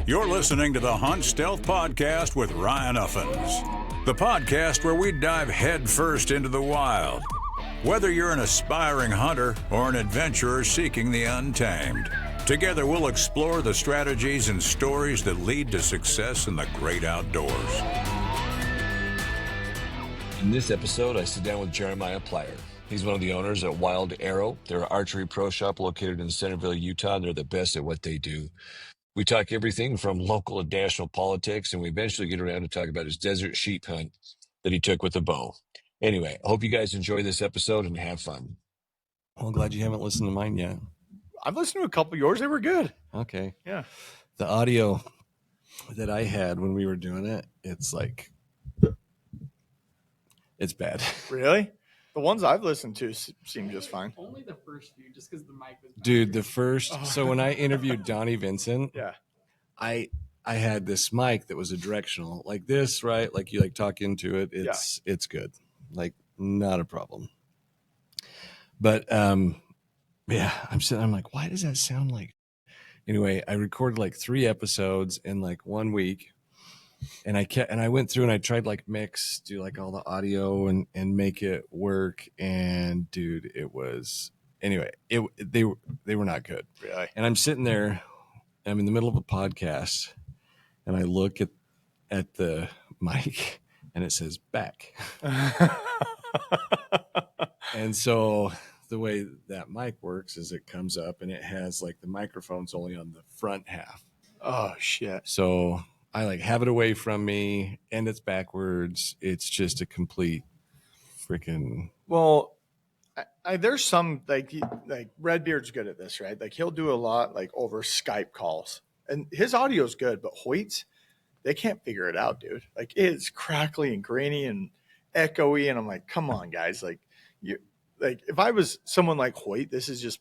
You're listening to the Hunt Stealth Podcast with Ryan Uffens, the podcast where we dive headfirst into the wild. Whether you're an aspiring hunter or an adventurer seeking the untamed, together we'll explore the strategies and stories that lead to success in the great outdoors. In this episode, I sit down with Jeremiah Plyer. He's one of the owners at Wilde Arrow. They're an archery pro shop located in Centerville, Utah, and they're the best at what they do. We talk everything from local and national politics, and we eventually get around to talk about his desert sheep hunt that he took with a bow. Anyway, I hope you guys enjoy this episode and have fun. Well, glad you haven't listened to mine yet. I've listened to a couple of yours. They were good. Okay. Yeah. The audio that I had when we were doing it, it's bad. Really? The ones I've listened to seem just fine. Only the first few, just because the mic was. Dude, the first. So when I interviewed Donnie Vincent, Yeah. I had this mic that was a directional like this, right? Like you talk into it. It's good. Like not a problem. But yeah, I'm like, why does that sound like? Anyway, I recorded 3 episodes in 1 week. And I went through and I tried mix, do all the audio and make it work. And dude, it was, anyway, they were not good. Really? And I'm sitting there, I'm in the middle of a podcast and I look at the mic and it says back. And so the way that mic works is it comes up and it has the microphone's only on the front half. Oh shit. So I have it away from me and it's backwards. It's just a complete freaking. Well, there's some Redbeard's good at this, right? He'll do a lot over Skype calls and his audio is good, but Hoyt's, they can't figure it out, dude. It's crackly and grainy and echoey. And I'm like, come on guys. If I was someone like Hoyt, this is just,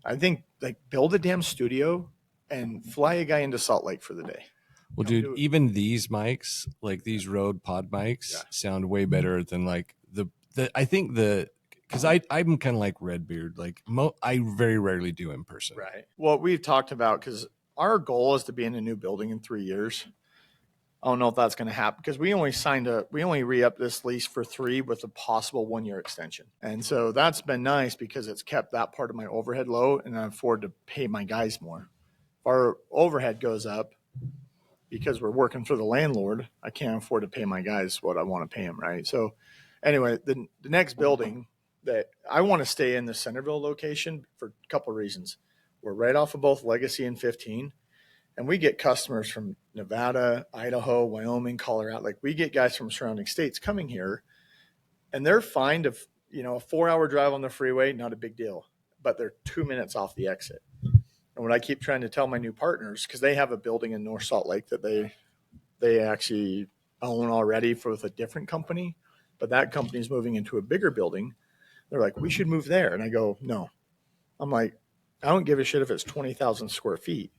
I think build a damn studio and fly a guy into Salt Lake for the day. Well, dude, even these mics, these Rode pod mics, sound way better than I think because I'm kind of like Redbeard. I very rarely do in person. Right. Well, we've talked about, because our goal is to be in a new building in 3 years. I don't know if that's going to happen because we only re-upped this lease for 3 with a possible 1-year extension. And so that's been nice because it's kept that part of my overhead low and I afford to pay my guys more. If our overhead goes up, because we're working for the landlord, I can't afford to pay my guys what I want to pay them, right? So anyway, the next building that I want to stay in the Centerville location for a couple of reasons. We're right off of both Legacy and 15, and we get customers from Nevada, Idaho, Wyoming, Colorado. We get guys from surrounding states coming here, and they're fine to, a 4-hour drive on the freeway, not a big deal, but they're 2 minutes off the exit. And what I keep trying to tell my new partners, because they have a building in North Salt Lake that they actually own already with a different company, but that company is moving into a bigger building. They're like, we should move there. And I go, no. I'm like, I don't give a shit if it's 20,000 square feet.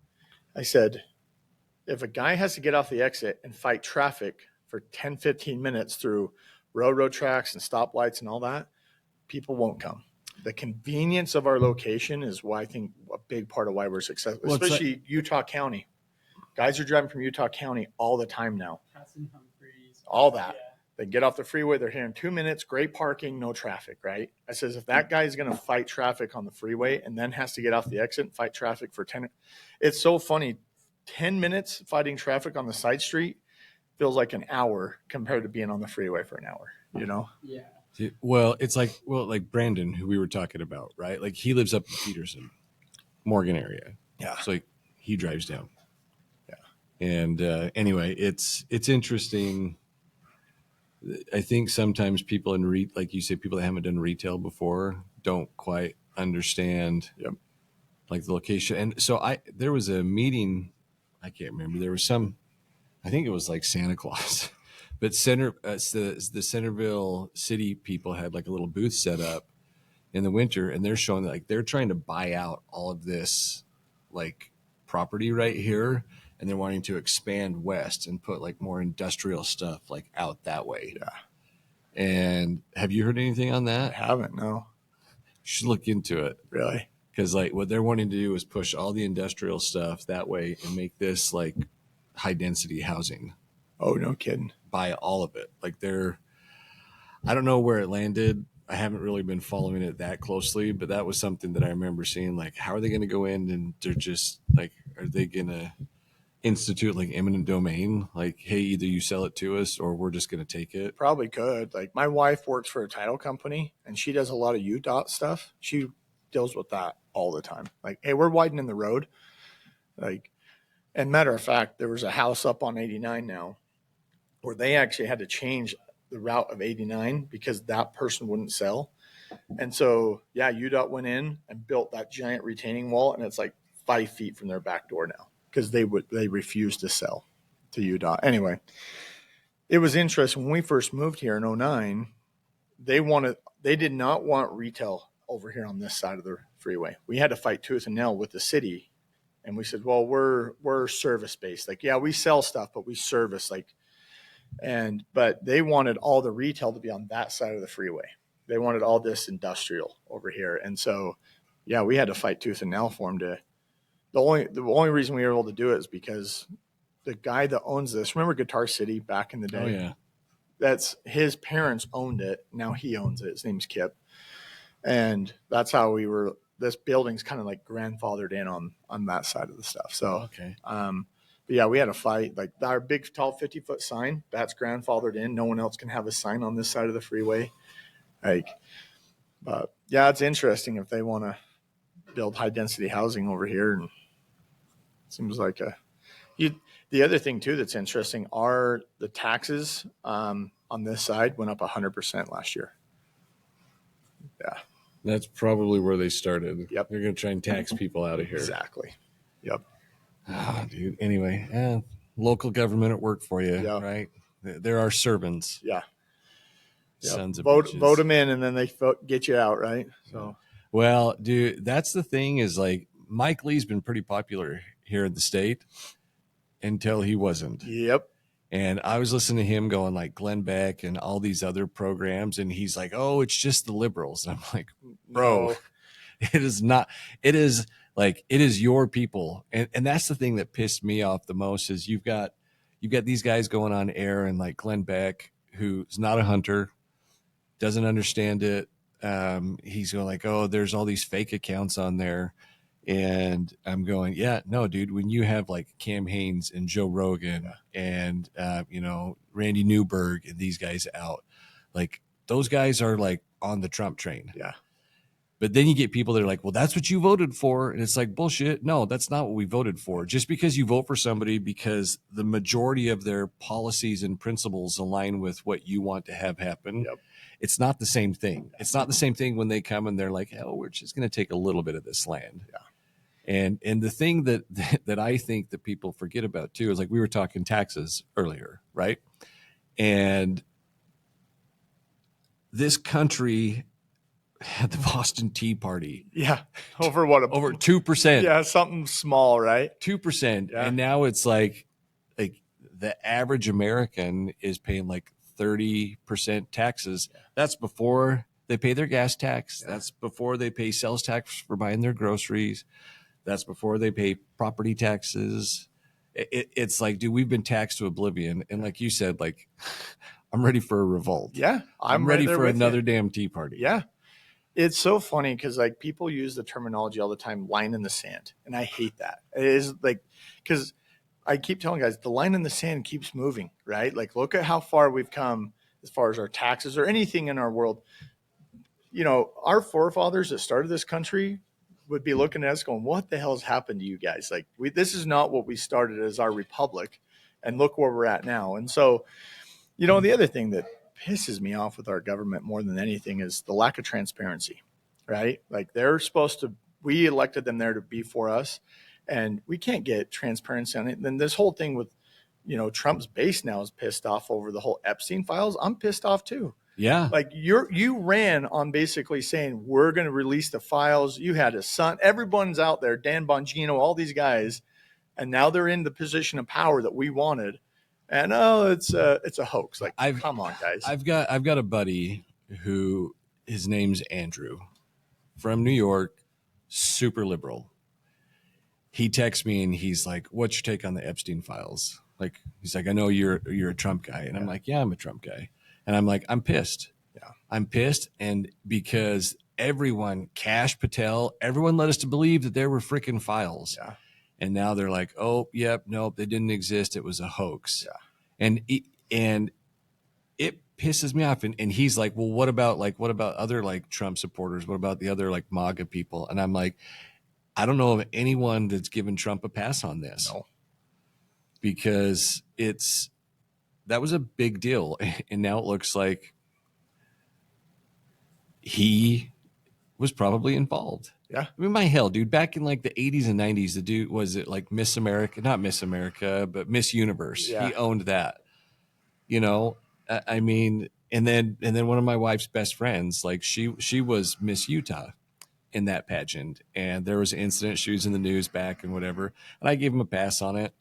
I said, if a guy has to get off the exit and fight traffic for 10, 15 minutes through railroad tracks and stoplights and all that, people won't come. The convenience of our location is why I think a big part of why we're successful, especially Utah County. Guys are driving from Utah County all the time now. All that. Yeah. They get off the freeway. They're here in 2 minutes. Great parking, no traffic, right? I says, if that guy is going to fight traffic on the freeway and then has to get off the exit and fight traffic for 10, it's so funny. 10 minutes fighting traffic on the side street feels like an hour compared to being on the freeway for an hour, Yeah. Well, it's like Brandon, who we were talking about, right? He lives up in Peterson, Morgan area. Yeah. So he drives down. Yeah. And anyway, it's interesting. I think sometimes people like you say, people that haven't done retail before don't quite understand the location. And so there was a meeting, I can't remember. There was I think it was Santa Claus. But the Centerville city people had a little booth set up in the winter, and they're showing that they're trying to buy out all of this property right here, and they're wanting to expand west and put more industrial stuff out that way. Yeah. And have you heard anything on that? I haven't, no. You should look into it. Really? Because like what they're wanting to do is push all the industrial stuff that way and make this like high density housing. Oh, no kidding. Buy all of it. Like I don't know where it landed. I haven't really been following it that closely, but that was something that I remember seeing. Like, how are they going to go in and they're just like, are they going to institute like eminent domain? Like, hey, either you sell it to us or we're just going to take it. Probably could. Like my wife works for a title company and she does a lot of UDOT stuff. She deals with that all the time. Like, hey, we're widening the road. Like, and matter of fact, there was a house up on 89 now where they actually had to change the route of 89 because that person wouldn't sell. And so, yeah, UDOT went in and built that giant retaining wall, and it's like 5 feet from their back door now because they refused to sell to UDOT. Anyway, it was interesting. When we first moved here in 09, they did not want retail over here on this side of the freeway. We had to fight tooth and nail with the city. And we said, well, we're service based. Like, yeah, we sell stuff, but we service but they wanted all the retail to be on that side of the freeway. They wanted all this industrial over here. And so, yeah, we had to fight tooth and nail for them the only reason we were able to do it is because the guy that owns this, remember Guitar City back in the day? Oh yeah. That's his parents owned it. Now he owns it. His name's Kip. And that's how this building's kind of like grandfathered in on that side of the stuff. So, okay. But yeah, we had a fight. Like our big, tall 50-foot sign, that's grandfathered in. No one else can have a sign on this side of the freeway. But yeah, it's interesting if they want to build high density housing over here. And it seems like the other thing too that's interesting are the taxes on this side went up 100% last year. Yeah. That's probably where they started. Yep. They're going to try and tax people out of here. Exactly. Yep. Oh, dude. Anyway, local government at work for you, right? There are servants. Yeah. Yep. Sons of vote bitches. them in, and then they get you out, right? So, well, dude, that's the thing is like Mike Lee's been pretty popular here in the state until he wasn't. yep. And I was listening to him going like Glenn Beck and all these other programs, and he's like, "Oh, it's just the liberals." And I'm like, "Bro, No. it is not. It is like it is your people." And that's the thing that pissed me off the most is you've got these guys going on air and like Glenn Beck, who's not a hunter, doesn't understand it. He's going like, "Oh, there's all these fake accounts on there." And I'm going, yeah, no, dude, when you have like Cam Haines and Joe Rogan and, Randy Newberg and these guys out, like those guys are like on the Trump train. Yeah. But then you get people that are like, well, that's what you voted for. And it's like, bullshit. No, that's not what we voted for. Just because you vote for somebody because the majority of their policies and principles align with what you want to have happen. Yep. It's not the same thing. It's not the same thing when they come and they're like, oh, we're just going to take a little bit of this land. Yeah. And the thing that I think that people forget about too is like we were talking taxes earlier, right? And this country had the Boston Tea Party. Yeah. Over what? Over 2%. Yeah, something small, right? 2%. Yeah. And now it's like the average American is paying like 30% taxes. That's before they pay their gas tax. Yeah. That's before they pay sales tax for buying their groceries. That's before they pay property taxes. It's like, dude, we've been taxed to oblivion. And like you said, like, I'm ready for a revolt. Yeah. I'm right ready there for with another you. damn tea party. Yeah. It's so funny because like people use the terminology all the time, line in the sand. And I hate that. It is like, because I keep telling guys, the line in the sand keeps moving, right? Like, look at how far we've come as far as our taxes or anything in our world. You know, our forefathers that started this country would be looking at us going, what the hell has happened to you guys? Like, this is not what we started as our republic. And look where we're at now. And so, you know, the other thing that pisses me off with our government more than anything is the lack of transparency, right? Like we elected them there to be for us, and we can't get transparency on it. Then this whole thing with, you know, Trump's base now is pissed off over the whole Epstein files. I'm pissed off too. Yeah. Like you ran on basically saying we're going to release the files. You had a son. Everyone's out there, Dan Bongino, all these guys, and now they're in the position of power that we wanted. And it's a hoax. Like, come on, guys. I've got a buddy who his name's Andrew from New York, super liberal. He texts me and he's like, "What's your take on the Epstein files?" Like, he's like, "I know you're a Trump guy," and I'm like, "Yeah, I'm a Trump guy," and I'm like, "I'm pissed. Yeah, I'm pissed," and because everyone, Kash Patel, everyone led us to believe that there were freaking files, and now they're like, "Oh, yep, nope, they didn't exist. It was a hoax," and it pisses me off. And he's like, "Well, what about other like Trump supporters? What about the other like MAGA people?" And I'm like, I don't know of anyone that's given Trump a pass on this. No. Because that was a big deal. And now it looks like he was probably involved. Yeah. I mean, my hell, dude, back in like the 80s and 90s, the dude, was it like Miss America, not Miss America, but Miss Universe. Yeah. He owned that, I mean, and then one of my wife's best friends, like she was Miss Utah in that pageant, and there was an incident. She was in the news back and whatever, and I gave him a pass on it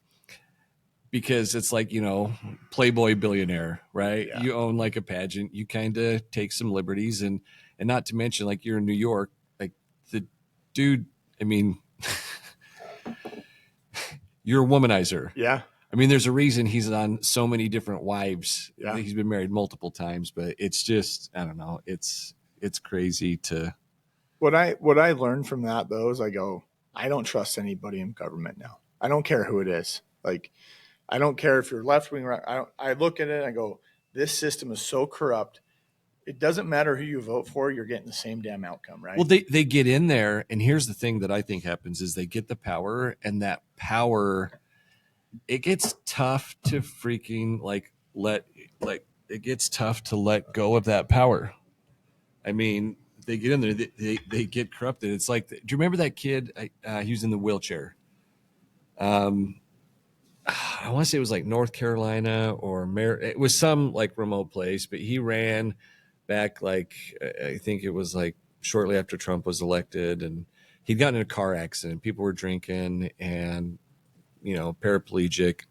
because it's like, Playboy billionaire, right? Yeah. You own like a pageant, you kind of take some liberties, and not to mention, like, you're in New York, like the dude, I mean, you're a womanizer. Yeah. I mean, there's a reason he's on so many different wives. Yeah. He's been married multiple times, but it's just, I don't know. It's crazy to. What I learned from that, though, is I don't trust anybody in government now. I don't care who it is. Like, I don't care if you're left wing, right. I look at it and I go, this system is so corrupt. It doesn't matter who you vote for. You're getting the same damn outcome, right? Well, they get in there, and here's the thing that I think happens is they get the power, and that power, it gets tough to freaking it gets tough to let go of that power. I mean, they get in there, they get corrupted. It's like, do you remember that kid? He was in the wheelchair. I want to say it was like North Carolina it was some like remote place, but he ran back, like, I think it was like shortly after Trump was elected, and he'd gotten in a car accident. People were drinking, and, paraplegic.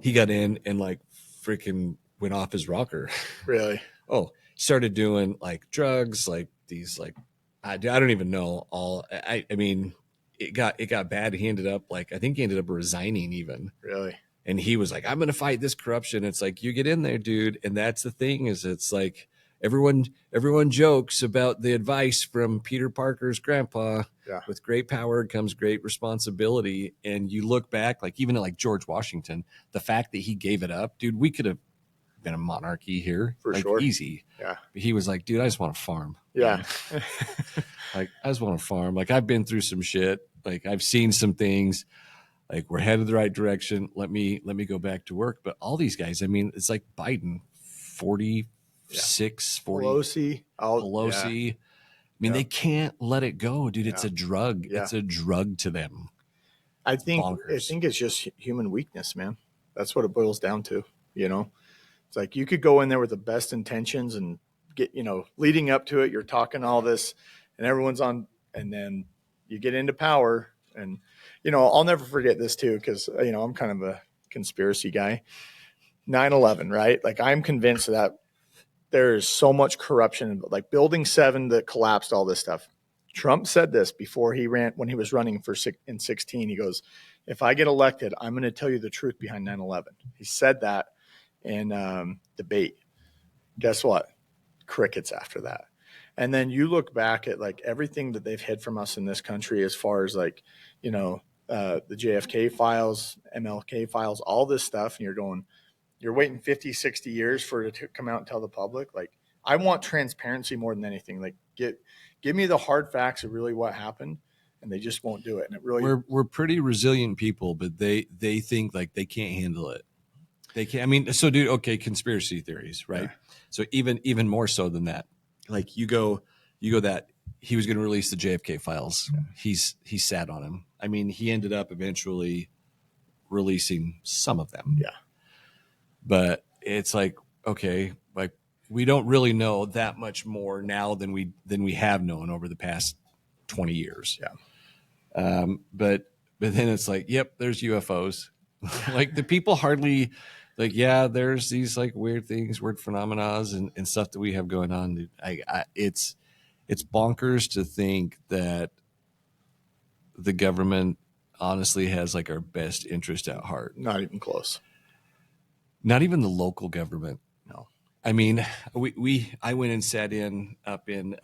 He got in and like freaking went off his rocker. Really? Oh, started doing like drugs, like these, like, I don't even know all. I mean, it got bad. He ended up I think he ended up resigning even. Really? And he was like, "I'm going to fight this corruption." It's like, you get in there, dude. And that's the thing, is it's like everyone jokes about the advice from Peter Parker's grandpa. Yeah. With great power comes great responsibility. And you look back, like even at like George Washington, the fact that he gave it up, dude, we could have been a monarchy here. For like, sure. Easy. Yeah. But he was like, "Dude, I just want to farm." Yeah. Like, I just want to farm. Like, I've been through some shit. Like, I've seen some things. Like, we're headed the right direction. Let me go back to work. But all these guys, I mean, it's like Biden, 46, 40. Pelosi. Pelosi. Yeah. I mean, they can't let it go, dude. It's a drug. Yeah. It's a drug to them. I think Bonkers. it's just human weakness, man. That's what it boils down to. It's like you could go in there with the best intentions and get, leading up to it, you're talking all this and everyone's on, and then you get into power. And, I'll never forget this too, because, I'm kind of a conspiracy guy. 9/11, right? Like, I'm convinced that there is so much corruption, like Building 7 that collapsed, all this stuff. Trump said this before when he was running in 2016. He goes, "If I get elected, I'm going to tell you the truth behind 9/11. He said that in debate. Guess what? Crickets after that. And then you look back at like everything that they've hid from us in this country, as far as like, the JFK files, MLK files, all this stuff. And you're waiting 50, 60 years for it to come out and tell the public. Like, I want transparency more than anything. Like, give me the hard facts of really what happened, and they just won't do it. And it really, we're pretty resilient people, but they think like they can't handle it. They can't. I mean, so dude, okay, conspiracy theories, right? Yeah. So even more so than that, like you go that he was going to release the JFK files. Yeah. He sat on him. I mean, he ended up eventually releasing some of them. Yeah. But it's like, okay, like we don't really know that much more now than we have known over the past 20 years. Yeah. But then it's like, yep, there's UFOs. Like the people hardly like, yeah, there's these like weird things, weird phenomena and stuff that we have going on. it's bonkers to think that the government honestly has like our best interest at heart. Not even close. Not even the local government. No. I mean, I went and sat up in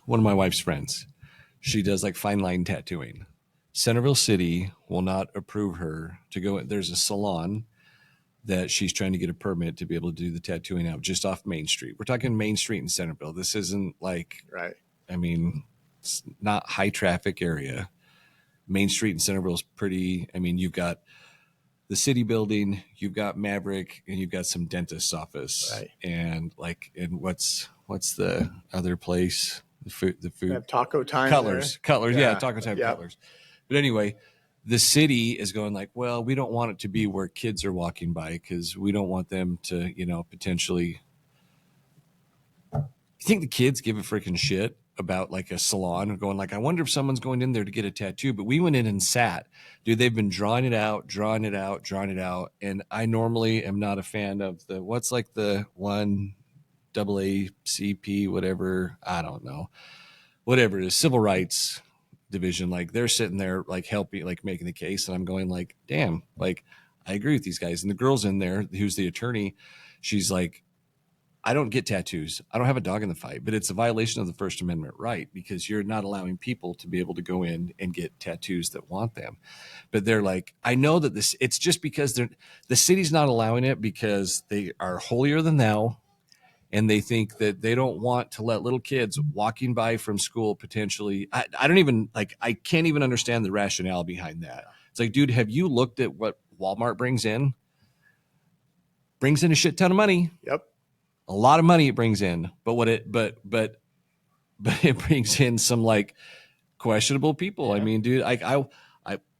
one of my wife's friends. She does like fine line tattooing. Centerville City will not approve her to go. There's a salon that she's trying to get a permit to be able to do the tattooing out just off Main Street. We're talking Main Street in Centerville. This isn't like, Right. I mean, it's not high traffic area. Main Street in Centerville is pretty. I mean, you've got the city building, you've got Maverick, and you've got some dentist's office. Right. And what's the other place? The food. We have Taco Time. Cutlers. Yeah. Taco Time. Yeah. Cutlers. But anyway, the city is going like, well, we don't want it to be where kids are walking by because we don't want them to, potentially. You think the kids give a freaking shit about like a salon going like, I wonder if someone's going in there to get a tattoo, but we went in and sat. Dude, they've been drawing it out. And I normally am not a fan of what's like the one AACP, whatever. I don't know. Whatever it is, civil rights division. Like they're sitting there like helping, like making the case. And I'm going like, damn, like I agree with these guys. And the girl's in there, who's the attorney. She's like, I don't get tattoos. I don't have a dog in the fight, but it's a violation of the First Amendment right because you're not allowing people to be able to go in and get tattoos that want them. But they're like, I know that it's just because the city's not allowing it because they are holier than thou. And they think that they don't want to let little kids walking by from school potentially. I don't even like, I can't even understand the rationale behind that. It's like, dude, have you looked at what Walmart brings in? Brings in a shit ton of money. Yep. A lot of money it brings in, but it brings in some like questionable people. Yeah. I mean, dude, I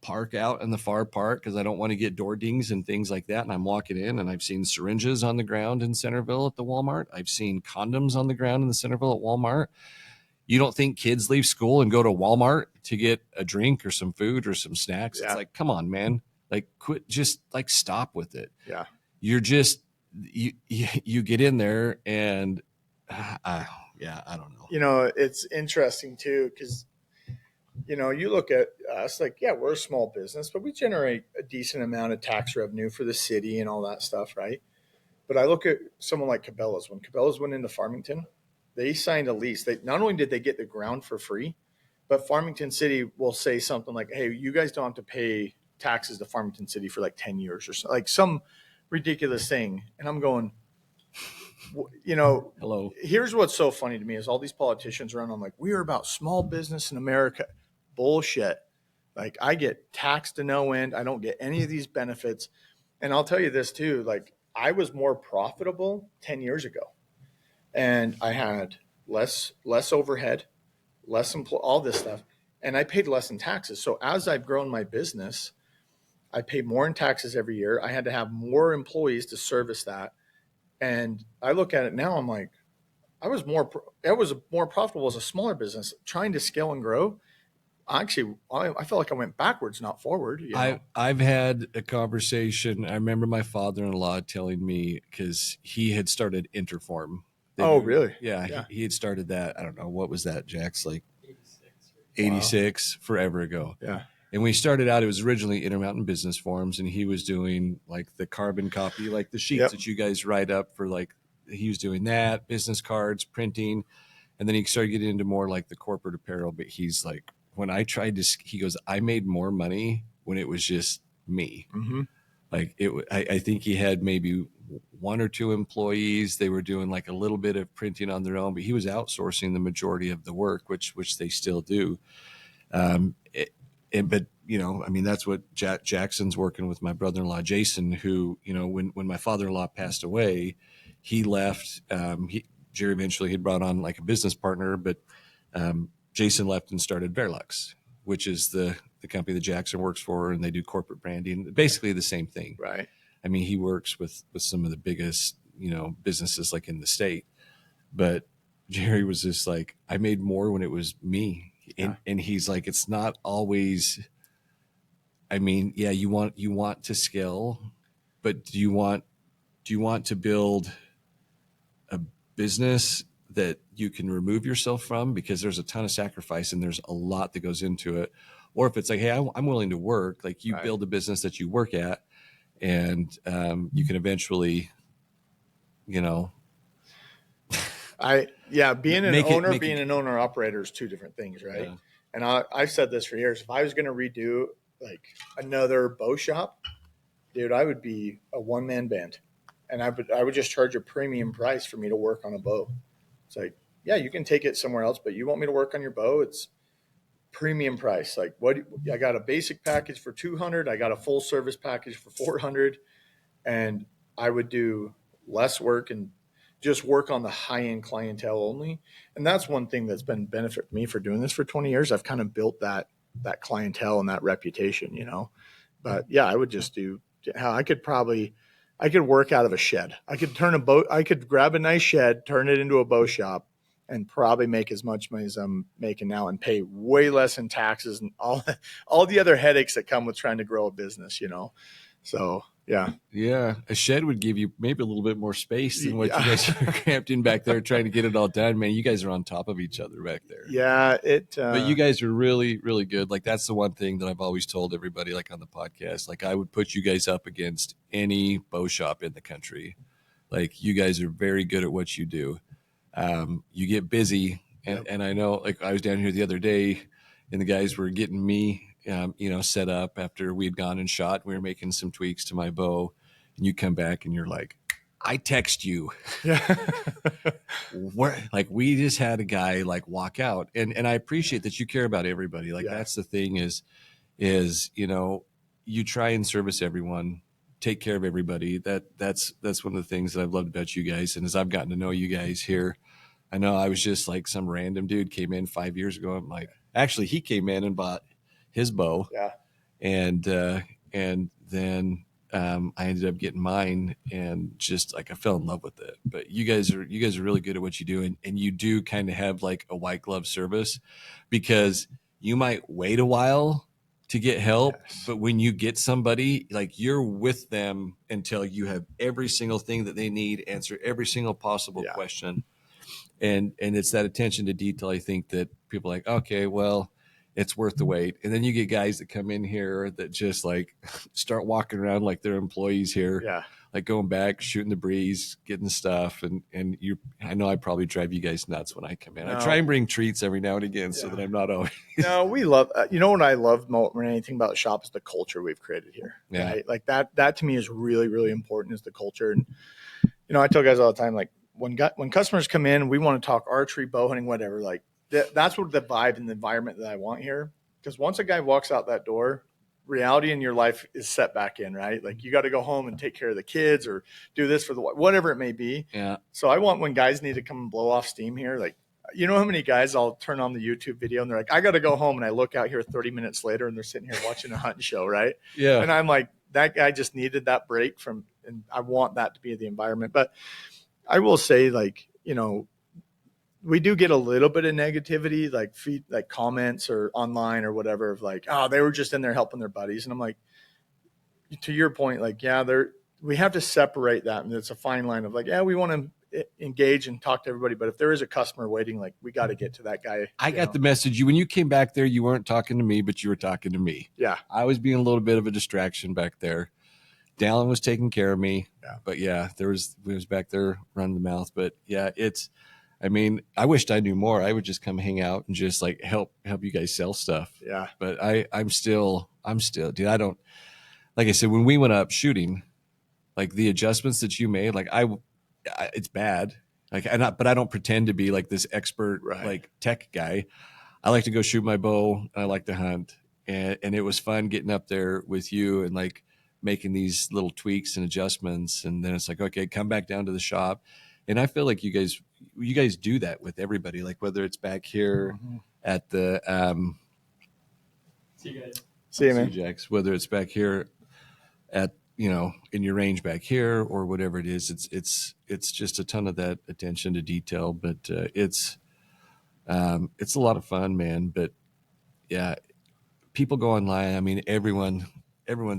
park out in the far part because I don't want to get door dings and things like that. And I'm walking in and I've seen syringes on the ground in Centerville at the Walmart. I've seen condoms on the ground in the Centerville at Walmart. You don't think kids leave school and go to Walmart to get a drink or some food or some snacks? Yeah. It's like, come on, man. Like quit, just like stop with it. Yeah. You're just, you get in there and I don't know. It's interesting too, because you look at us like, yeah, we're a small business, but we generate a decent amount of tax revenue for the city and all that stuff, right? But I look at someone like Cabela's. When Cabela's went into Farmington, they signed a lease. They not only did they get the ground for free, but Farmington City will say something like, hey, you guys don't have to pay taxes to Farmington City for like 10 years or so, like some ridiculous thing. And I'm going, hello. Here's what's so funny to me is all these politicians run on like, we are about small business in America. Bullshit. Like I get taxed to no end. I don't get any of these benefits. And I'll tell you this too, like I was more profitable 10 years ago and I had less overhead, all this stuff. And I paid less in taxes. So as I've grown my business, I pay more in taxes every year. I had to have more employees to service that. And I look at it now, I'm like, I was more profitable as a smaller business trying to scale and grow. Actually, I felt like I went backwards, not forward. I've had a conversation. I remember my father-in-law telling me because he had started Interform. Really? Yeah. He had started that. I don't know. What was that, Jax? Like 86. Wow. Forever ago. Yeah. And when he started out, it was originally Intermountain Business Forums, and he was doing like the carbon copy, like the sheets that you guys write up for like, he was doing that, business cards, printing. And then he started getting into more like the corporate apparel. But he's like, when I tried to, he goes, I made more money when it was just me. Mm-hmm. Like I think he had maybe one or two employees. They were doing like a little bit of printing on their own, but he was outsourcing the majority of the work, which they still do. But that's what Jackson's working with my brother-in-law, Jason, who, when my father-in-law passed away, he left. Jerry eventually had brought on like a business partner, but Jason left and started Verlux, which is the company that Jackson works for, and they do corporate branding, basically the same thing. Right. I mean, he works with some of the biggest, businesses like in the state, but Jerry was just like, I made more when it was me. And he's like, it's not always, I mean, yeah, you want to scale, but do you want to build a business that you can remove yourself from, because there's a ton of sacrifice and there's a lot that goes into it. Or if it's like, hey, I'm willing to work, like you build a business that you work at, and you can eventually, you know, being an owner, being it, an owner operator is two different things, right? Yeah. And I've said this for years. If I was going to redo like another bow shop, dude, I would be a one-man band, and I would just charge a premium price for me to work on a bow. It's like, yeah, you can take it somewhere else, but you want me to work on your bow? It's premium price. Like, what? I got a basic package for $200. I got a full service package for $400, and I would do less work and just work on the high-end clientele only. And that's one thing that's been benefit for me for doing this for 20 years. I've kind of built that clientele and that reputation, you know. But yeah, I would just do how I could work out of a shed. I could grab a nice shed, turn it into a bow shop, and probably make as much money as I'm making now and pay way less in taxes and all the other headaches that come with trying to grow a business, you know. So yeah, a shed would give you maybe a little bit more space than what you guys are cramped in back there trying to get it all done. Man, you guys are on top of each other back there. Yeah, but you guys are really, really good. Like, that's the one thing that I've always told everybody, like on the podcast, like I would put you guys up against any bow shop in the country. Like, you guys are very good at what you do. You get busy, and I know, like, I was down here the other day and the guys were getting me set up after we had gone and shot. We were making some tweaks to my bow, and you come back and you're like, I text you. Yeah. We just had a guy like walk out, and I appreciate that you care about everybody. Like, that's the thing is, you try and service everyone, take care of everybody. That's one of the things that I've loved about you guys. And as I've gotten to know you guys here, I know I was just like some random dude came in 5 years ago. I'm like, actually, he came in and bought his bow. Yeah. And then I ended up getting mine, and just like I fell in love with it. But you guys are really good at what you do, and you do kind of have like a white glove service, because you might wait a while to get help, but when you get somebody, like, you're with them until you have every single thing that they need, answer every single possible question. And it's that attention to detail, I think, that people are like, okay, well, it's worth the wait. And then you get guys that come in here that just like start walking around like they're employees here. Yeah. Like going back, shooting the breeze, getting stuff. And I know I probably drive you guys nuts when I come in. No. I try and bring treats every now and again so that I'm not always. No, we love, what I love more than anything about the shop is the culture we've created here. Yeah. Right? Like that to me is really, really important, is the culture. And, I tell guys all the time, like when customers come in, we want to talk archery, bow hunting, whatever, like that's what the vibe and the environment that I want here. Because once a guy walks out that door, reality in your life is set back in, right? Like, you got to go home and take care of the kids or do this for whatever it may be. Yeah. So I want, when guys need to come and blow off steam here, like, how many guys I'll turn on the YouTube video and they're like, I got to go home. And I look out here 30 minutes later and they're sitting here watching a hunting show. Right. Yeah. And I'm like, that guy just needed that break and I want that to be the environment. But I will say, like, we do get a little bit of negativity, like comments or online or whatever, of like, oh, they were just in there helping their buddies. And I'm like, to your point, like, we have to separate that. And it's a fine line of like, we want to engage and talk to everybody. But if there is a customer waiting, like, we got to get to that guy. I got the message. When you came back there, you weren't talking to me, but you were talking to me. Yeah. I was being a little bit of a distraction back there. Dallin was taking care of me. Yeah. But we was back there running the mouth. But yeah, I wished I knew more. I would just come hang out and just like help you guys sell stuff. Yeah. But I'm still, dude, I don't, like I said, when we went up shooting, like the adjustments that you made, like it's bad. Like, but I don't pretend to be like this expert, like tech guy. I like to go shoot my bow. I like to hunt. And it was fun getting up there with you and like making these little tweaks and adjustments. And then it's like, okay, come back down to the shop. And I feel like you guys do that with everybody, like whether it's back here at the see you, man. CJX, whether it's back here at in your range back here or whatever it is, it's just a ton of that attention to detail. But it's a lot of fun, man. But yeah, people go online. I mean, everyone's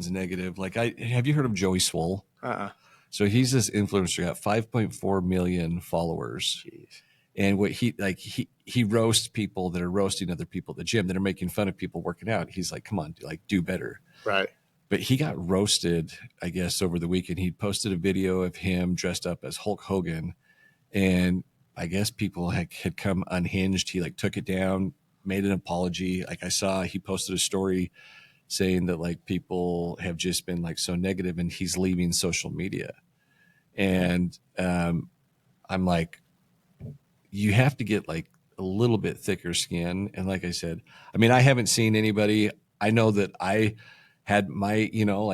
negative. Like, have you heard of Joey Swoll? Uh-uh. So he's this influencer, got 5.4 million followers. Jeez. And what he roasts people that are roasting other people at the gym that are making fun of people working out. He's like, come on, do better. Right. But he got roasted, I guess, over the weekend. He posted a video of him dressed up as Hulk Hogan, and I guess people had come unhinged. He took it down, made an apology. I saw he posted a story saying that people have just been so negative, and he's leaving social media. And I'm like, you have to get a little bit thicker skin. And like I said, I mean, I haven't seen anybody. I know that I had my,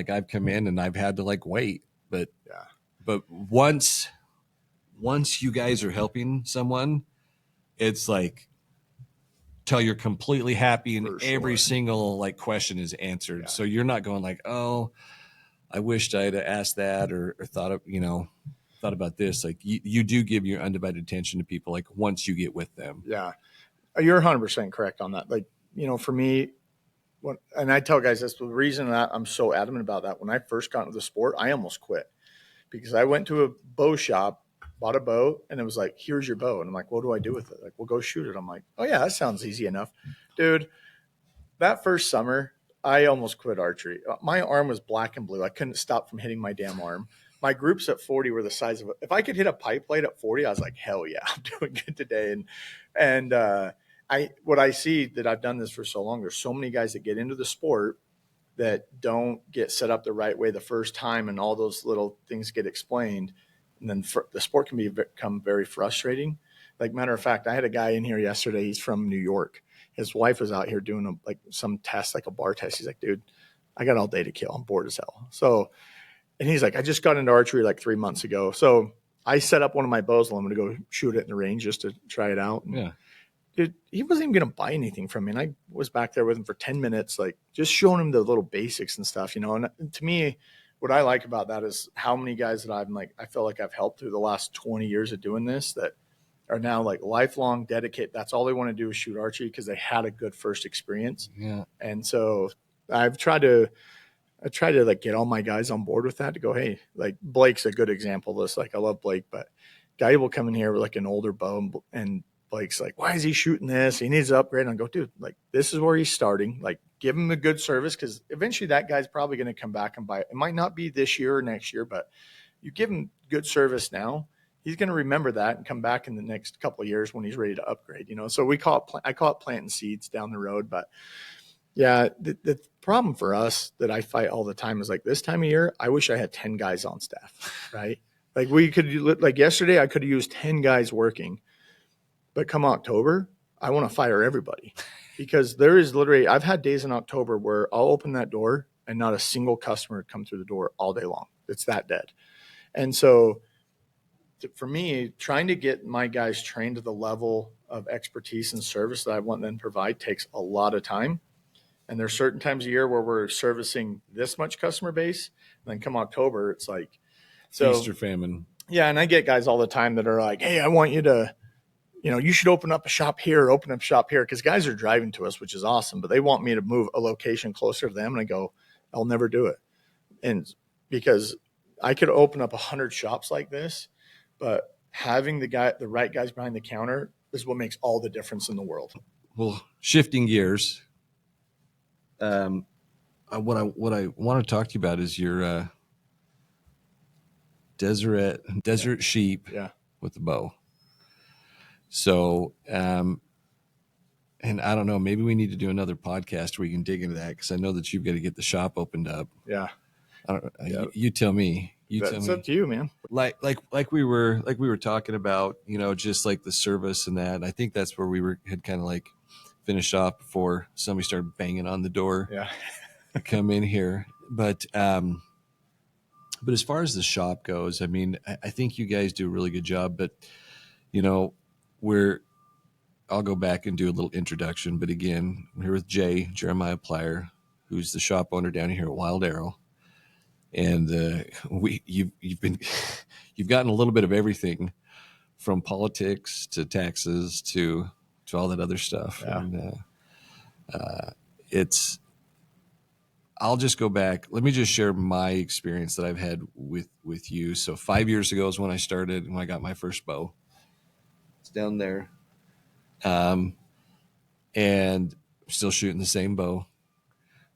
I've come in and I've had to wait, but once you guys are helping someone, it's till you're completely happy and every single question is answered. Yeah. So you're not going oh, I wished I'd have asked that or thought of, thought about this. You do give your undivided attention to people once you get with them. Yeah. You're 100% correct on that. For me, and I tell guys, that's the reason that I'm so adamant about that. When I first got into the sport, I almost quit because I went to a bow shop, bought a bow, and it was here's your bow. And I'm like, what do I do with it? Well, go shoot it. I'm like, oh yeah, that sounds easy enough. Dude, that first summer, I almost quit archery. My arm was black and blue. I couldn't stop from hitting my damn arm. My groups at 40 were the size of if I could hit a pipe blade at 40, I was like, hell yeah, I'm doing good today. And what I see that I've done this for so long, there's so many guys that get into the sport that don't get set up the right way the first time, and all those little things get explained. And then the sport can become very frustrating. Matter of fact, I had a guy in here yesterday. He's from New York. His wife was out here doing some test, a bar test. He's like, dude, I got all day to kill. I'm bored as hell. So, and he's like, I just got into archery 3 months ago. So I set up one of my bows. I'm going to go shoot it in the range just to try it out. And yeah. Dude, he wasn't even going to buy anything from me. And I was back there with him for 10 minutes, just showing him the little basics and stuff, And to me, what I like about that is how many guys that I feel like I've helped through the last 20 years of doing this that are now lifelong dedicated. That's all they want to do is shoot archery because they had a good first experience. Yeah. And so I try to get all my guys on board with that to go, hey, Blake's a good example of this. I love Blake, but guy will come in here with an older bow, and Blake's like, why is he shooting this? He needs to upgrade. And I go, dude, this is where he's starting. Give him a good service, because eventually that guy's probably going to come back and buy it. It might not be this year or next year, but you give him good service now, he's going to remember that and come back in the next couple of years when he's ready to upgrade. So I call it planting seeds down the road. But yeah, the problem for us that I fight all the time is this time of year, I wish I had 10 guys on staff, right? We could, yesterday, I could have used 10 guys working. But come October, I want to fire everybody, because there is literally, I've had days in October where I'll open that door and not a single customer come through the door all day long. It's that dead. And so for me, trying to get my guys trained to the level of expertise and service that I want them to provide takes a lot of time. And there's certain times a year where we're servicing this much customer base. And then come October, it's feast or famine. Yeah. And I get guys all the time that are like, hey, I want you to, you should open up a shop here, because guys are driving to us, which is awesome, but they want me to move a location closer to them. And I go, I'll never do it. And because I could open up 100 shops like this, but having the right guys behind the counter is what makes all the difference in the world. Well, shifting gears, what I want to talk to you about is your desert sheep with the bow. So, and I don't know, maybe we need to do another podcast where you can dig into that, because I know that you've got to get the shop opened up. Yeah. You tell me. It's up to you, man. Like we were talking about, just the service and that. And I think that's where we had kind of finished off before somebody started banging on the door. Yeah. to come in here. But as far as the shop goes, I mean, I think you guys do a really good job, but I'll go back and do a little introduction. But again, I'm here with Jeremiah Plyer, who's the shop owner down here at Wilde Arrow. And you've gotten a little bit of everything, from politics to taxes to all that other stuff. Yeah. And I'll just go back. Let me just share my experience that I've had with you. So 5 years ago is when I started, when I got my first bow. It's down there. And I'm still shooting the same bow.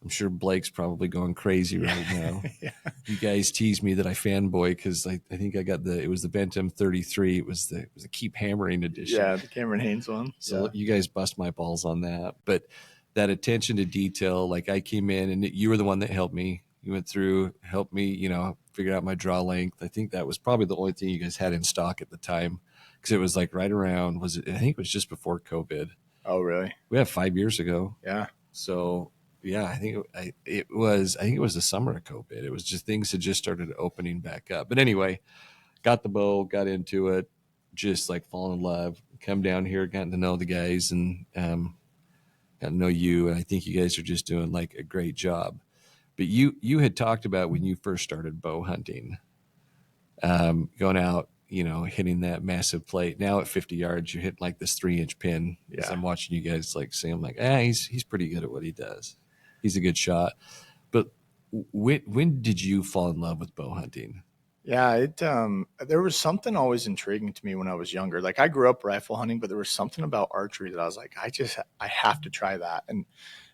I'm sure Blake's probably going crazy right now. Yeah. You guys tease me that I fanboy because I think I got it was the Bantam 33. It was the Keep Hammering edition. Yeah, the Cameron Haynes one. So yeah. you guys bust my balls on that. But that attention to detail, like I came in and you were the one that helped me. You went through, helped me, figure out my draw length. I think that was probably the only thing you guys had in stock at the time because it was like right around, I think it was just before COVID. Oh, really? We had 5 years ago. Yeah. So yeah, I think it was the summer of COVID. It was just things had just started opening back up. But anyway, got the bow, got into it, just like falling in love, come down here, gotten to know the guys and got to know you. And I think you guys are just doing like a great job. But you had talked about when you first started bow hunting, going out, hitting that massive plate. Now at 50 yards, you're hitting like this 3-inch pin. Yeah. As I'm watching you guys like say, I'm like, he's pretty good at what he does. He's a good shot. But when did you fall in love with bow hunting? Yeah, there was something always intriguing to me when I was younger. Like I grew up rifle hunting, but there was something about archery that I was like, I have to try that. And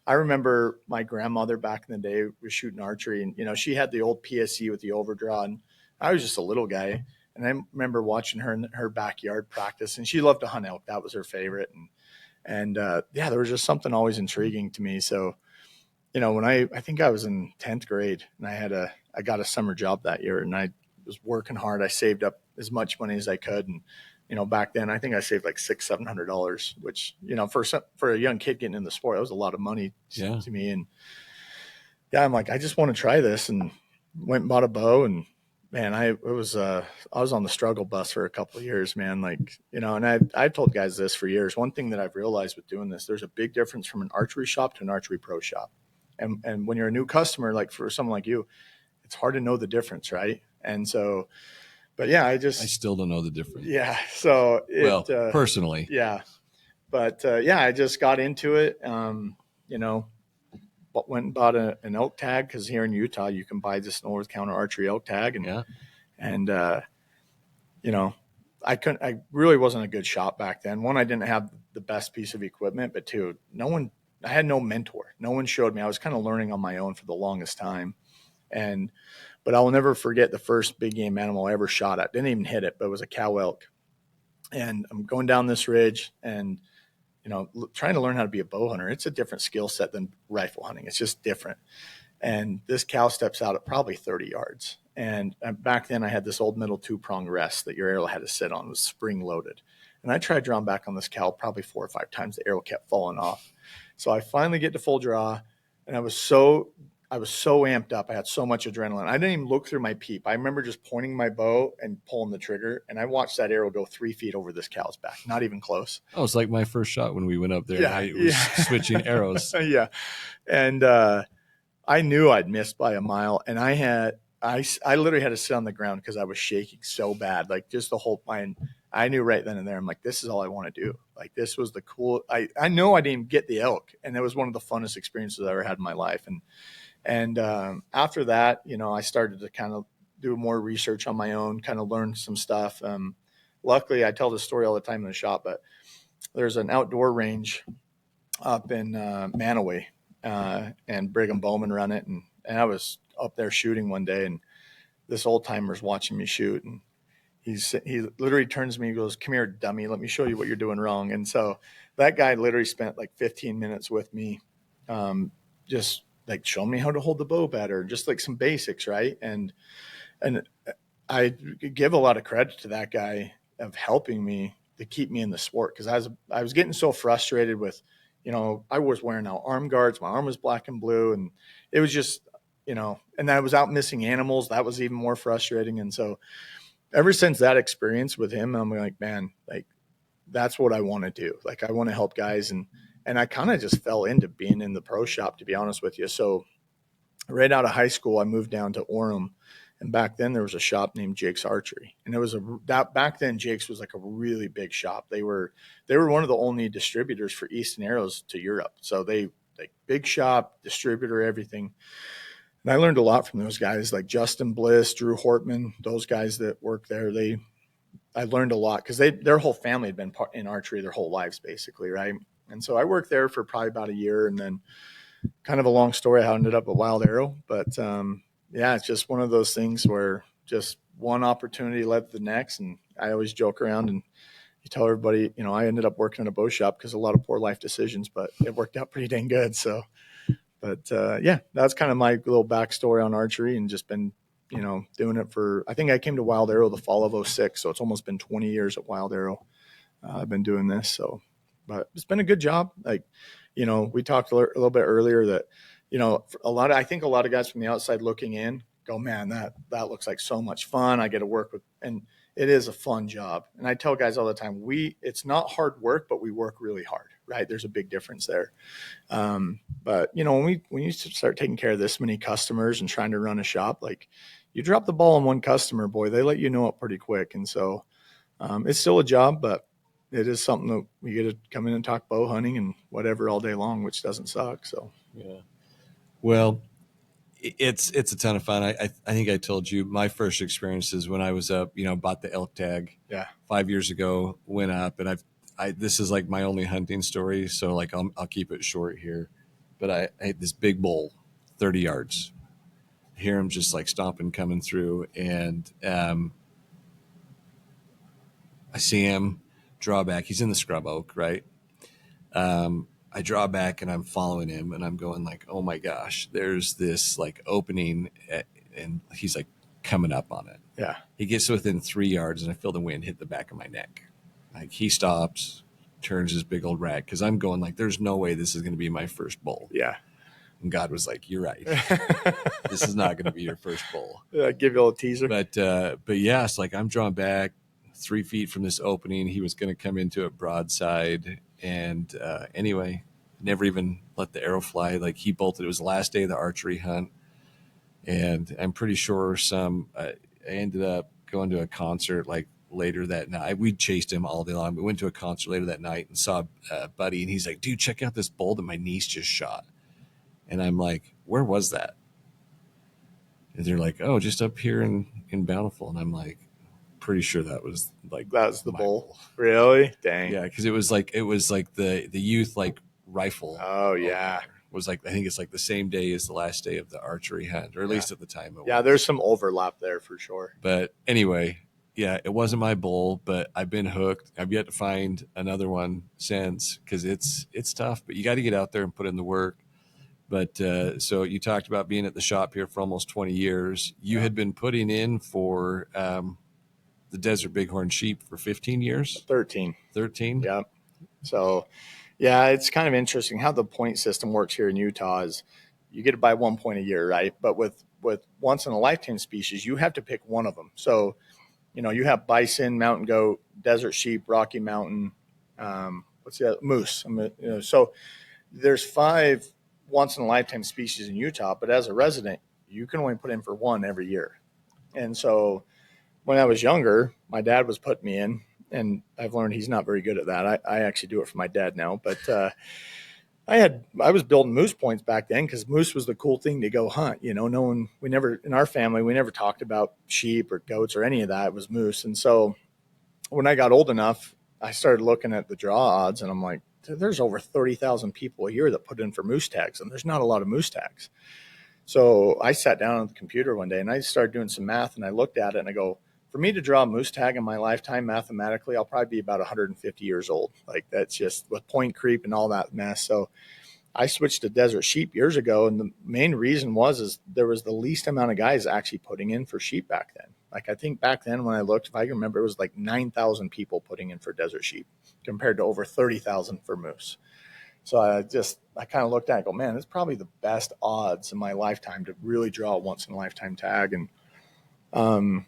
I remember my grandmother back in the day was shooting archery and, she had the old PSE with the overdraw and I was just a little guy. And I remember watching her in her backyard practice and she loved to hunt elk. That was her favorite. And there was just something always intriguing to me. So, when I think I was in 10th grade and I got a summer job that year and I was working hard. I saved up as much money as I could. And, back then I think I saved like $600-700, which, for a young kid getting in the sport, that was a lot of money to me. And I'm like, I just want to try this and went and bought a bow. And man, I was on the struggle bus for a couple of years, man. Like, and I told guys this for years. One thing that I've realized with doing this, there's a big difference from an archery shop to an archery pro shop. And when you're a new customer, like for someone like you, it's hard to know the difference. Right. And so, but yeah, I still don't know the difference. Yeah. So personally, yeah, but I just got into it. But went and bought an elk tag. Cause here in Utah, you can buy this over the counter archery elk tag. And I really wasn't a good shot back then. One, I didn't have the best piece of equipment, but two, I had no mentor. No one showed me. I was kind of learning on my own for the longest time. But I will never forget the first big game animal I ever shot at. Didn't even hit it, but it was a cow elk. And I'm going down this ridge and, trying to learn how to be a bow hunter. It's a different skill set than rifle hunting. It's just different. And this cow steps out at probably 30 yards. And back then I had this old metal 2-prong rest that your arrow had to sit on. It was spring loaded. And I tried drawing back on this cow probably 4 or 5 times. The arrow kept falling off. So I finally get to full draw and I was so amped up. I had so much adrenaline. I didn't even look through my peep. I remember just pointing my bow and pulling the trigger, and I watched that arrow go 3 feet over this cow's back. Not even close. Oh, it's like my first shot when we went up there. Yeah, I was switching arrows. Yeah, and I knew I'd missed by a mile, and I literally had to sit on the ground because I was shaking so bad. Like just the whole mind. I knew right then and there. I'm like, this is all I want to do. Like this was the cool. I know I didn't get the elk, and it was one of the funnest experiences I ever had in my life. And after that, I started to kind of do more research on my own, kind of learn some stuff. Luckily, I tell this story all the time in the shop, but there's an outdoor range up in Manaway, and Brigham Bowman run it. And I was up there shooting one day, and this old timer's watching me shoot, and he literally turns to me and goes, "Come here, dummy. Let me show you what you're doing wrong." And so that guy literally spent like 15 minutes with me, just like showing me how to hold the bow better, just like some basics. Right. And I give a lot of credit to that guy of helping me to keep me in the sport. Cause I was getting so frustrated with, I was wearing out arm guards. My arm was black and blue. And it was just, and I was out missing animals. That was even more frustrating. And so ever since that experience with him, I'm like, man, like that's what I want to do. Like I want to help guys. And I kind of just fell into being in the pro shop, to be honest with you. So right out of high school, I moved down to Orem. And back then there was a shop named Jake's Archery. And it was back then Jake's was like a really big shop. They were one of the only distributors for Easton Arrows to Europe. So they like big shop, distributor, everything. And I learned a lot from those guys like Justin Bliss, Drew Hortman, those guys that work there. I learned a lot because their whole family had been in archery their whole lives, basically, right? And so I worked there for probably about a year, and then kind of a long story how I ended up at Wilde Arrow. But yeah, it's just one of those things where just one opportunity led to the next. And I always joke around and you tell everybody, I ended up working in a bow shop because a lot of poor life decisions, but it worked out pretty dang good. So, but yeah, that's kind of my little backstory on archery, and just been, doing it I think I came to Wilde Arrow the fall of 2006. So it's almost been 20 years at Wilde Arrow. I've been doing this. So, but it's been a good job. Like, we talked a little bit earlier that, I think a lot of guys from the outside looking in go, man, that looks like so much fun. I get to work with, and it is a fun job. And I tell guys all the time, it's not hard work, but we work really hard, right? There's a big difference there. But when you start taking care of this many customers and trying to run a shop, like you drop the ball on one customer, boy, they let you know it pretty quick. And so it's still a job, but it is something that we get to come in and talk bow hunting and whatever all day long, which doesn't suck. So, yeah. Well, it's a ton of fun. I think I told you my first experiences when I was up, bought the elk tag 5 years ago, went up, and this is like my only hunting story. So like, I'll keep it short here, but I had this big bull, 30 yards, hear him just like stomping, coming through. And, I see him draw back. He's in the scrub oak, right? I draw back and I'm following him, and I'm going like, oh my gosh, there's this like opening, and he's like coming up on it. Yeah. He gets within 3 yards, and I feel the wind hit the back of my neck. Like he stops, turns his big old rack, because I'm going like, there's no way this is going to be my first bull. Yeah. And God was like, you're right. This is not going to be your first bull. Give you a little teaser. But yeah, it's like I'm drawn back 3 feet from this opening. He was going to come into it broadside. And anyway, never even let the arrow fly. Like he bolted. It was the last day of the archery hunt. And I'm pretty sure I ended up going to a concert like later that night. We chased him all day long. We went to a concert later that night and saw a buddy. And he's like, dude, check out this bull that my niece just shot. And I'm like, where was that? And they're like, oh, just up here in Bountiful. And I'm like, pretty sure that was the bull. Really? Dang. Yeah, because it was like the youth like rifle. Oh yeah. Was like, I think it's like the same day as the last day of the archery hunt, or at least at the time. Yeah, there's some overlap there for sure. But anyway, yeah, it wasn't my bull, but I've been hooked. I've yet to find another one since, because it's tough, but you got to get out there and put in the work. But so you talked about being at the shop here for almost 20 years. You had been putting in for the Desert Bighorn sheep for 15 years? 13. 13? Yeah. So, yeah, it's kind of interesting how the point system works here in Utah. Is you get to buy 1 point a year, right? But with once in a lifetime species, you have to pick one of them. So, you have bison, mountain goat, desert sheep, Rocky Mountain, what's the other? Moose. So there's 5 once in a lifetime species in Utah, but as a resident, you can only put in for one every year. And so when I was younger, my dad was putting me in, and I've learned he's not very good at that. I actually do it for my dad now, but I was building moose points back then because moose was the cool thing to go hunt. In our family, we never talked about sheep or goats or any of that. It was moose. And so when I got old enough, I started looking at the draw odds, and I'm like, there's over 30,000 people a year that put in for moose tags, and there's not a lot of moose tags. So I sat down on the computer one day and I started doing some math, and I looked at it and I go, for me to draw a moose tag in my lifetime, mathematically, I'll probably be about 150 years old. Like that's just with point creep and all that mess. So I switched to desert sheep years ago. And the main reason is there was the least amount of guys actually putting in for sheep back then. Like I think back then when I looked, if I can remember, it was like 9,000 people putting in for desert sheep compared to over 30,000 for moose. So I kind of looked at it and go, man, it's probably the best odds in my lifetime to really draw a once in a lifetime tag. And,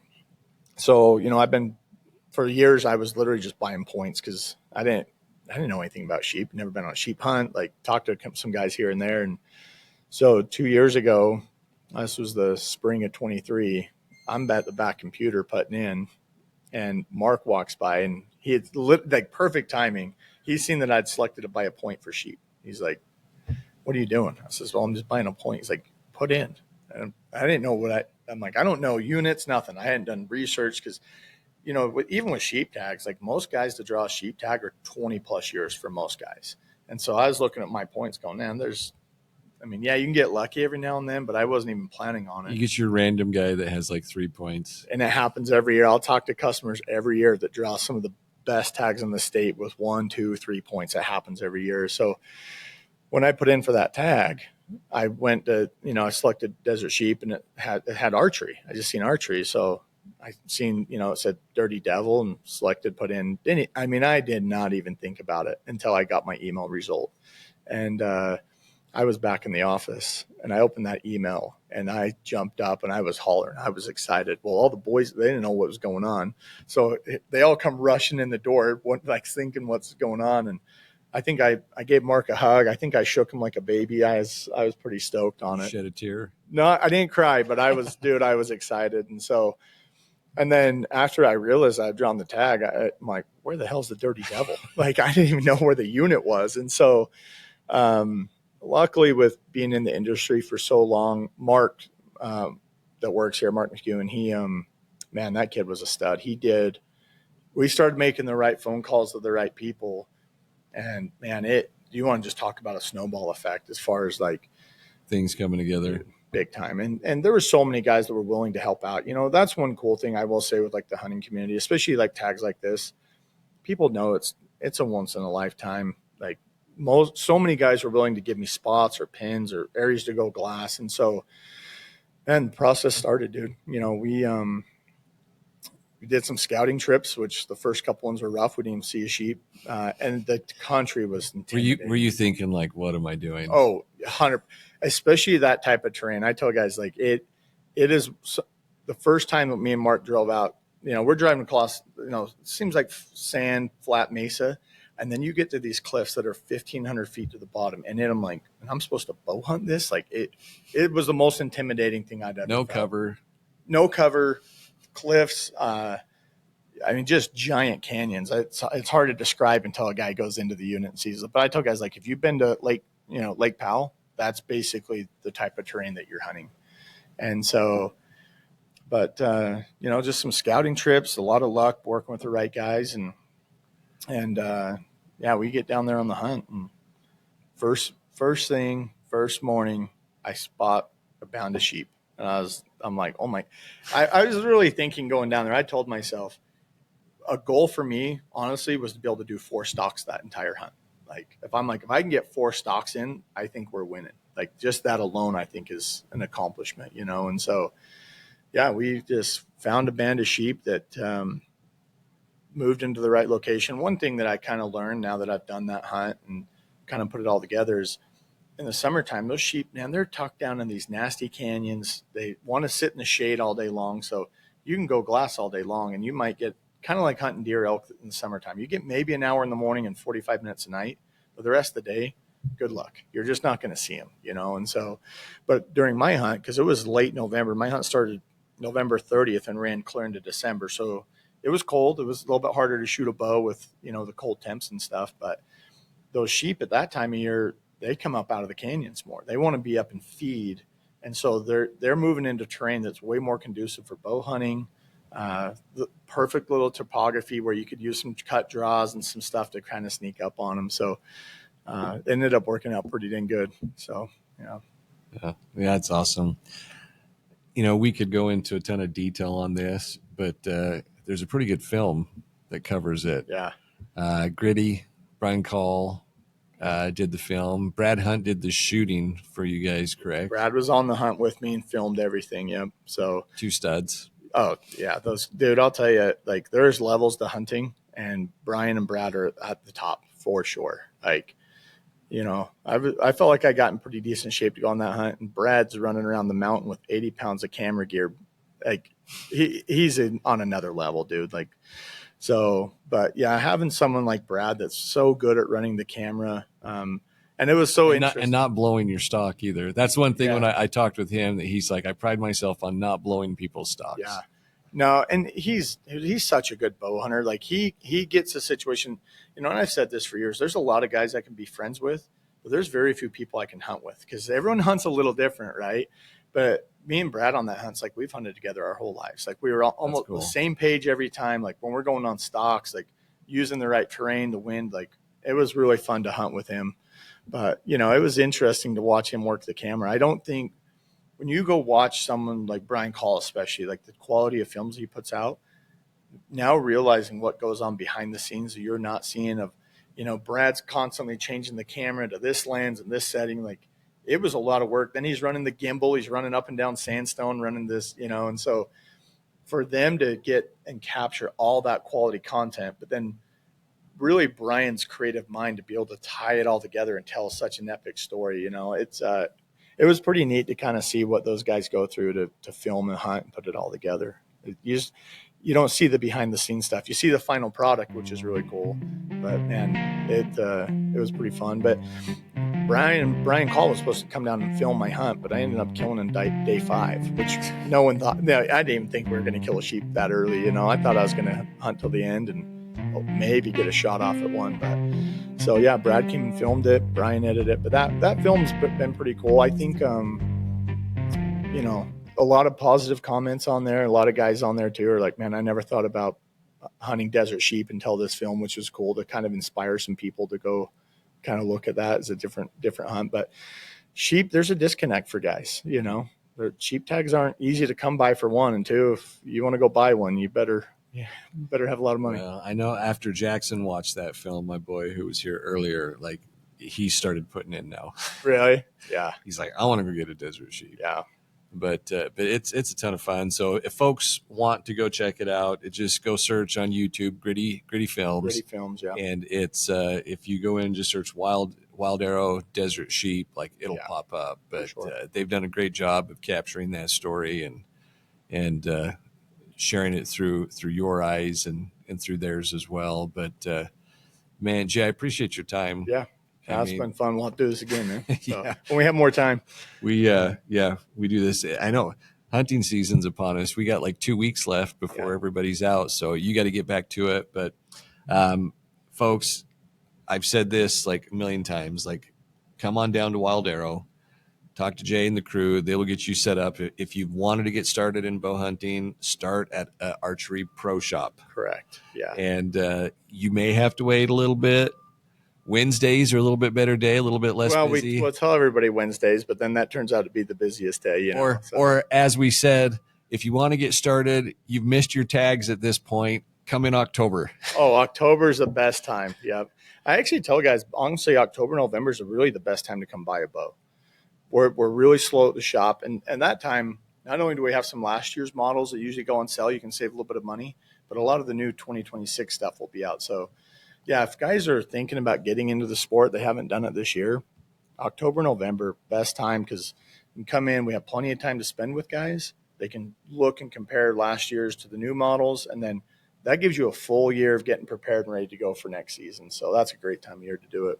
so, I've been for years, I was literally just buying points because I didn't know anything about sheep, never been on a sheep hunt, like talked to some guys here and there. And so 2 years ago, this was the spring of 23, I'm at the back computer putting in, and Mark walks by, and he had like perfect timing. He's seen that I'd selected to buy a point for sheep. He's like, what are you doing? I says, well, I'm just buying a point. He's like, put in. And I didn't know I'm like, I don't know units, nothing. I hadn't done research because even with sheep tags, like most guys to draw a sheep tag are 20 plus years for most guys. And so I was looking at my points going, man, you can get lucky every now and then, but I wasn't even planning on it. You get your random guy that has like 3 points. And it happens every year. I'll talk to customers every year that draw some of the best tags in the state with 1, 2, 3 points. That happens every year. So when I put in for that tag, I went to, I selected desert sheep, and it had archery. I just seen archery. So I seen, it said Dirty Devil, and selected, put in. I did not even think about it until I got my email result. And I was back in the office, and I opened that email, and I jumped up, and I was hollering. I was excited. Well, all the boys, they didn't know what was going on. So they all come rushing in the door, thinking what's going on. And I think I gave Mark a hug. I think I shook him like a baby. I was pretty stoked on it. Shed a tear? No, I didn't cry, but I was, I was excited. And then after I realized I'd drawn the tag, I'm like, where the hell's the Dirty Devil? Like, I didn't even know where the unit was. And so, luckily, with being in the industry for so long, Mark, that works here, Mark McEwen, he, that kid was a stud. We started making the right phone calls to the right people. And man, you want to just talk about a snowball effect as far as like things coming together big time. And there were so many guys that were willing to help out. That's one cool thing I will say with like the hunting community, especially like tags like this. People know it's a once in a lifetime. Like so many guys were willing to give me spots or pins or areas to go glass. And so, and the process started, dude. We did some scouting trips, which the first couple ones were rough. We didn't even see a sheep. And the country was intimidating. Were you thinking like, what am I doing? Oh, 100, especially that type of terrain. I tell guys like it is the first time that me and Mark drove out, we're driving across, it seems like sand, flat mesa. And then you get to these cliffs that are 1,500 feet to the bottom. And then I'm like, I'm supposed to bow hunt this? Like it was the most intimidating thing I'd ever felt. No cover, cliffs. Just giant canyons. It's hard to describe until a guy goes into the unit and sees it. But I tell guys, like, if you've been to Lake Powell, that's basically the type of terrain that you're hunting. And so, but, just some scouting trips, a lot of luck working with the right guys. And we get down there on the hunt. And first morning, I spot a bound of sheep. And I'm like, oh my, I was really thinking going down there. I told myself a goal for me, honestly, was to be able to do 4 stalks that entire hunt. Like, if I can get 4 stalks in, I think we're winning. Like, just that alone, I think is an accomplishment, And so, we just found a band of sheep that, moved into the right location. One thing that I kind of learned now that I've done that hunt and kind of put it all together is, in the summertime, those sheep, man, they're tucked down in these nasty canyons. They want to sit in the shade all day long. So you can go glass all day long, and you might get kind of like hunting deer, elk in the summertime. You get maybe an hour in the morning and 45 minutes a night, but the rest of the day, good luck. You're just not going to see them, And so, but during my hunt, because it was late November, my hunt started November 30th and ran clear into December. So it was cold. It was a little bit harder to shoot a bow with, the cold temps and stuff. But those sheep at that time of year, they come up out of the canyons more. They want to be up and feed. And so they're moving into terrain that's way more conducive for bow hunting. The perfect little topography where you could use some cut draws and some stuff to kind of sneak up on them. So it ended up working out pretty dang good. So, Yeah, it's awesome. We could go into a ton of detail on this, but there's a pretty good film that covers it. Yeah. Gritty, Brian Call did the film. Brad Hunt did the shooting for you guys, correct? Brad was on the hunt with me and filmed everything. Yep. So 2 studs. Oh yeah. Dude, I'll tell you, like, there's levels to hunting, and Brian and Brad are at the top for sure. Like, I felt like I got in pretty decent shape to go on that hunt, and Brad's running around the mountain with 80 pounds of camera gear. Like, he's on another level, dude. Like, so, but yeah, having someone like Brad that's so good at running the camera, and it was so interesting. And not blowing your stock either. That's one thing when I talked with him, that he's like, I pride myself on not blowing people's stocks. Yeah. No, and he's such a good bow hunter. Like, he gets a situation, and I've said this for years, there's a lot of guys I can be friends with, but there's very few people I can hunt with, because everyone hunts a little different, right? But me and Brad on that hunt's like we've hunted together our whole lives. Like we were almost cool. the same page every time. Like when we're going on stalks, like using the right terrain, the wind, like it was really fun to hunt with him. But, you know, it was interesting to watch him work the camera. I don't think when you go watch someone like Brian Call, especially like the quality of films he puts out, now realizing what goes on behind the scenes that you're not seeing of, you know, Brad's constantly changing the camera to this lens and this setting. Like it was a lot of work. Then he's running the gimbal, he's running up and down sandstone, running this, you know, and so for them to get and capture all that quality content, but then really Brian's creative mind to be able to tie it all together and tell such an epic story, you know, it was pretty neat to kind of see what those guys go through to film and hunt and put it all together. You don't see the behind the scenes stuff. You see the final product, which is really cool, but man, it was pretty fun. But Brian Call was supposed to come down and film my hunt, but I ended up killing him day 5, which no one thought. I didn't even think we were going to kill a sheep that early. You know, I thought I was going to hunt till the end and maybe get a shot off at one. But so yeah, Brad came and filmed it. Brian edited it, but that film's been pretty cool. I think, you know, a lot of positive comments on there. A lot of guys on there too are like, man, I never thought about hunting desert sheep until this film, which was cool to kind of inspire some people to go kind of look at that as a different hunt. But sheep, there's a disconnect for guys, you know, their sheep tags aren't easy to come by for one. And two, if you want to go buy one, you better have a lot of money. Well, I know after Jackson watched that film, my boy who was here earlier, like he started putting in now. Really? Yeah. He's like, I want to go get a desert sheep. Yeah. But it's a ton of fun. So if folks want to go check it out, just go search on YouTube, Gritty Films. Gritty Films, yeah. And it's if you go in and just search Wilde Arrow Desert Sheep, like it'll pop up. But sure. They've done a great job of capturing that story and sharing it through your eyes and through theirs as well. But man, Jay, I appreciate your time. Yeah. It's been fun. We'll have to do this again, man. So, yeah. When we have more time. We do this. I know hunting season's upon us. We got like 2 weeks left before everybody's out. So you got to get back to it. But folks, I've said this like a million times, like come on down to Wilde Arrow, talk to Jay and the crew. They will get you set up. If you've wanted to get started in bow hunting, start at Archery Pro Shop. Correct. Yeah. And you may have to wait a little bit. Wednesdays are a little bit better day, a little bit less busy. We'll tell everybody Wednesdays, but then that turns out to be the busiest day. You know, or as we said, if you want to get started, you've missed your tags at this point, come in October. Oh, October is the best time. Yep. I actually tell guys, honestly, October, November is really the best time to come buy a bow. We're really slow at the shop. And that time, not only do we have some last year's models that usually go on sale, you can save a little bit of money, but a lot of the new 2026 stuff will be out. So yeah, if guys are thinking about getting into the sport, they haven't done it this year, October, November, best time, because you can come in. We have plenty of time to spend with guys. They can look and compare last year's to the new models, and then that gives you a full year of getting prepared and ready to go for next season. So that's a great time of year to do it.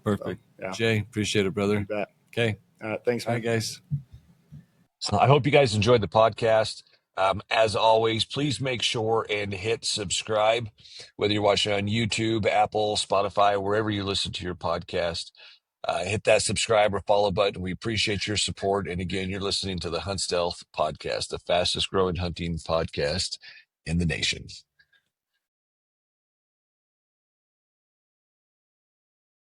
Perfect. So, yeah. Jay, appreciate it, brother. You bet. Okay. Thanks, man. All right, guys. So I hope you guys enjoyed the podcast. As always, please make sure and hit subscribe, whether you're watching on YouTube, Apple, Spotify, wherever you listen to your podcast. Hit that subscribe or follow button. We appreciate your support. And again, you're listening to the Hunt Stealth podcast, the fastest growing hunting podcast in the nation.